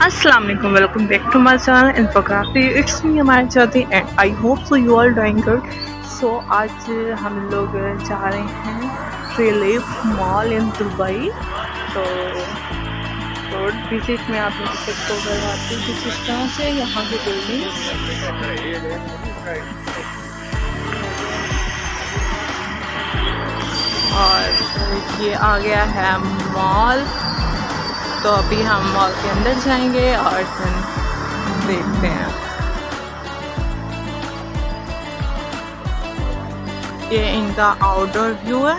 Assalamu alaikum, welcome back to my channel Infography. It's me Amara choudhary and I hope so you all doing good. So आज हम लोग जा रहे हैं relief mall in Dubai. तो road visit में आप लोग को करवाती हूँ किस तरह से यहाँ की बिल्डिंग। और ये आ गया है मॉल। तो अभी हम मॉल के अंदर जाएंगे और फिर देखते हैं। ये इनका आउटडोर व्यू है।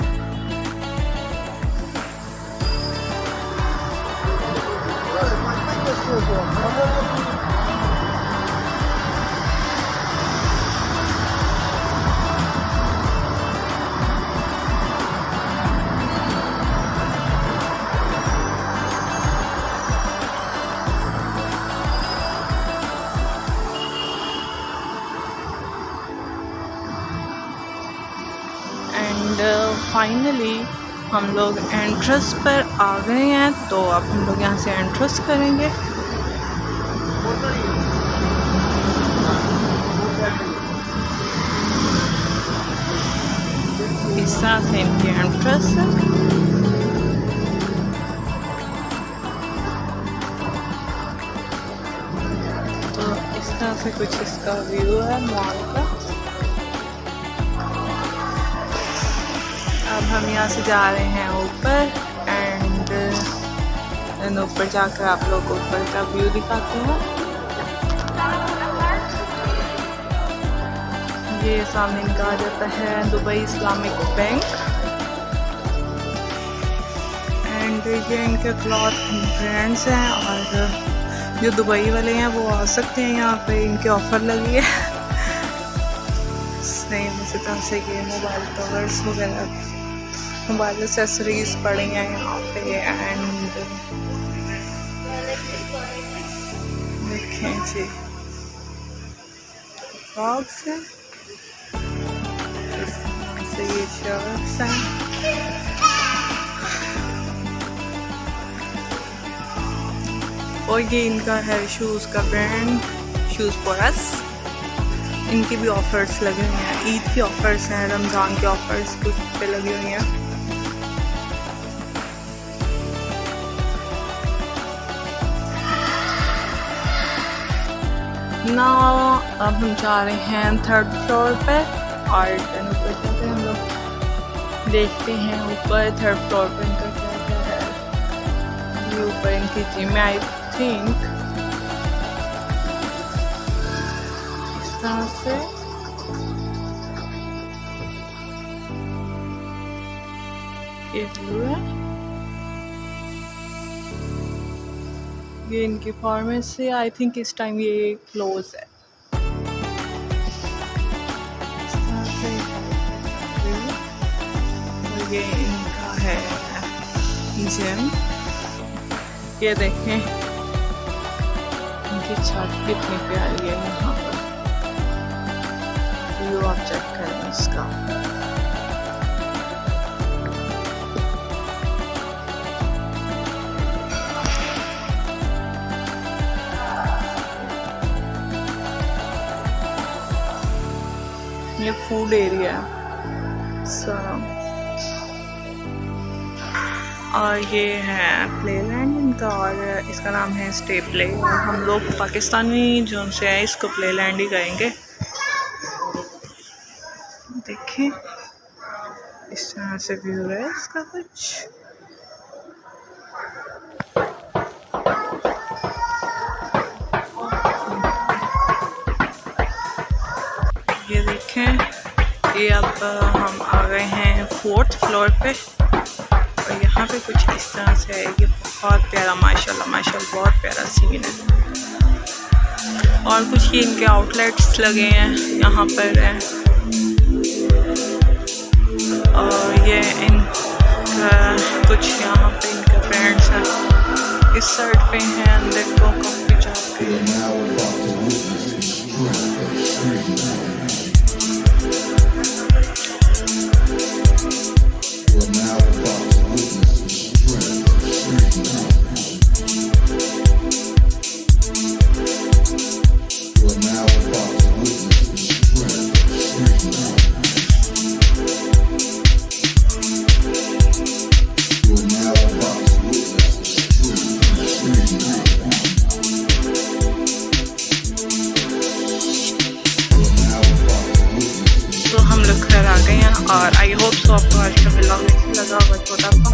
एंड फाइनली हम लोग एंट्रेंस पर आ गए हैं। तो अब हम लोग यहाँ से एंट्रेंस करेंगे। इस तरह से इनकी एंट्रेंस है। तो इस तरह से कुछ इसका व्यू है मॉल का। अब हम यहाँ से जा रहे हैं ऊपर एंड ऊपर जाकर आप लोग को ऊपर का व्यू दिखाते हैं। ये सामने इनका आ जाता है दुबई इस्लामिक बैंक एंड ये इनके क्लॉथ ब्रांड्स हैं। और जो दुबई वाले हैं वो आ सकते हैं, यहाँ पे इनके ऑफ़र लगी है। सेम इसी तरह से ये मोबाइल कवर्स वगैरह मोबाइल एक्सेसरीज पड़ी हैं यहाँ पे। एंड देखें जी फ्रॉक्स हैं, ये शर्ट्स हैं। और ये इनका है शूज़ का ब्रांड शूज़ फॉर अस। इनके भी ऑफ़र्स लगे हुए हैं, ईद की ऑफ़र्स हैं, रमज़ान के ऑफ़र्स कुछ पे लगी हुई हैं। ना अब हम जा रहे हैं थर्ड फ्लोर पे और ऊपर जाते हैं हम लोग। देखते हैं ऊपर थर्ड फ्लोर पे इनका क्या क्या है। ये ऊपर इनकी जिम है आई थिंक। इस तरह से ये व्यू है। ये इनकी फार्मेसी आई थिंक इस टाइम ये क्लोज है। इस तरह से और ये इनका है जिम। ये देखें इनकी छत कितनी प्यारी है। यहाँ पर व्यू आप चेक करें इसका। ये फूड एरिया है। और ये है प्ले लैंड इनका और इसका नाम है स्टे प्ले। और हम लोग पाकिस्तानी जो से हैं इसको प्ले लैंड ही कहेंगे। देखें इस तरह से व्यू है इसका कुछ। ये देखें ये अब हम आ गए हैं फोर्थ फ्लोर पे। और यहाँ पे कुछ इस तरह से है। ये बहुत प्यारा माशाल्लाह माशाल्लाह बहुत प्यारा सीन है। और कुछ ये इनके आउटलेट्स लगे हैं यहाँ पर है। और ये इन कुछ यहाँ पे इनके ब्रांड्स हैं। इस साइड पे हैं अंदर को काफ़ी जाके। आ गए हैं। और आई होप सो आपको आज का व्लॉग अच्छा लगा होगा छोटा सा।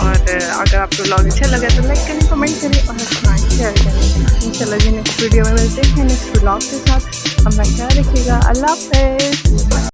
और अगर आपको व्लॉग अच्छा लगा तो लाइक करें, कमेंट करें और शेयर करें। इंशाल्लाह जी नेक्स्ट वीडियो में मिलते हैं नेक्स्ट व्लॉग के साथ। अपना ख्याल रखिएगा। अल्लाह हाफ़िज़।